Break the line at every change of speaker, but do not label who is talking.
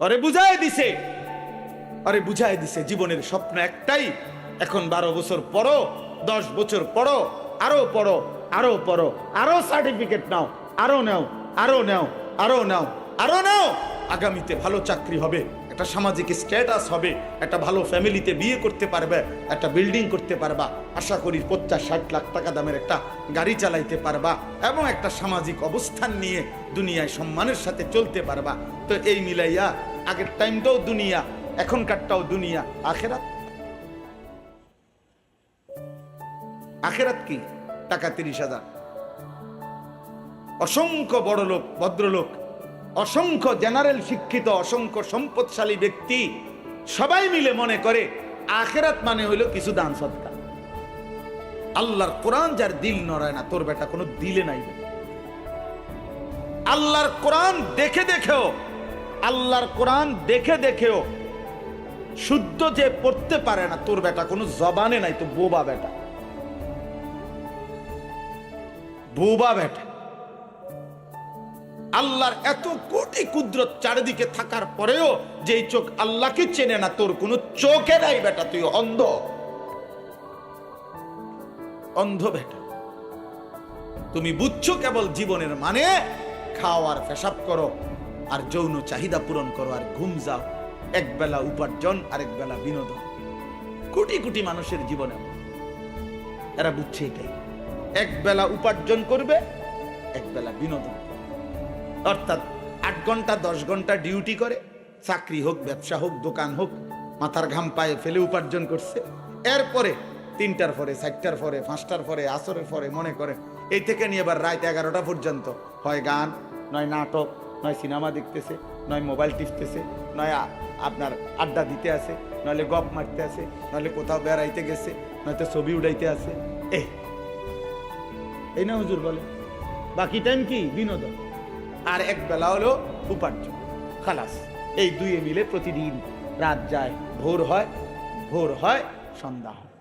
ওরে বুঝাই দিছে জীবনের স্বপ্ন একটাই। এখন 12 বছর পড়ো, 10 বছর পড়ো, আরো পড়ো, আরো পড়ো, আরো সার্টিফিকেট নাও, আরো নাও, আরো নাও, আরো নাও, আরো নাও। আগামীতে ভালো চাকরি হবে, একটা সামাজিক স্ট্যাটাস হবে, একটা ভালো ফ্যামিলিতে বিয়ে করতে পারবে, একটা বিল্ডিং করতে পারবা, আশা করি 50-60 লাখ টাকা দামের একটা গাড়ি চালাইতে পারবা, এবং একটা সামাজিক অবস্থান নিয়ে দুনিয়ায় সম্মানের সাথে চলতে পারবা। তো এই মিলাইয়া আগের টাইমটাও দুনিয়া, এখনকারটাও দুনিয়া। আখেরাত কি? টাকা 30,000। অসংখ্য বড় লোক, ভদ্রলোক, অসংখ্য জেনারেল শিক্ষিত, অসংখ্য সম্পদশালী ব্যক্তি সবাই মিলে মনে করে আখেরাত মানে হইল কিছু দান সদকা। আল্লাহর কোরআন যার দিল নড়ায় না, তোর বেটা কোনো দিলে নাই। আল্লাহর কোরআন দেখে দেখেও শুদ্ধ যে পড়তে পারে না, তোর বেটা কোনো জবানে নাই, তো বোবা বেটা। আল্লাহর এত কোটি কুদরত চারিদিকে থাকার পরেও যে চোখ আল্লাহকে চেনে না, তোর কোনো চোখে নাই বেটা, তুই অন্ধ বেটা। তুমি বুঝছো কেবল জীবনের মানে খাও আর পেশাব করো আর যৌন চাহিদা পূরণ করো আর ঘুম যাও। এক বেলা উপার্জন, আরেক বেলা বিনোদন। কোটি কোটি মানুষের জীবনে এরা বুঝছে এটাই, এক বেলা উপার্জন করবে, এক বেলা বিনোদন। অর্থাৎ 8 ঘন্টা 10 ঘন্টা ডিউটি করে, চাকরি হোক, ব্যবসা হোক, দোকান হোক, মাথার ঘাম পায়ে ফেলে উপার্জন করছে। এরপরে 3টার পরে, 4টার পরে, 5টার পরে, আসরের পরে মনে করে এই থেকে নিয়ে এবার রাত 11টা পর্যন্ত হয় গান, নয় নাটক, নয় সিনেমা দেখতেছে, নয় মোবাইল টিপতেছে, নয় আপনার আড্ডা দিতে আছে, নইলে গপ মারতে আছে, নইলে কোথাও বেড়াইতে গেছে, নয়তো ছবি উড়াইতে আছে। এই না হুজুর বলে, বাকি টাইম কি? বিনোদন। আর এক বেলা হলো উপার্জন। খালাস। এই দুয়ে মিলে প্রতিদিন রাত যায়, ভোর হয়, সন্ধ্যা হয়।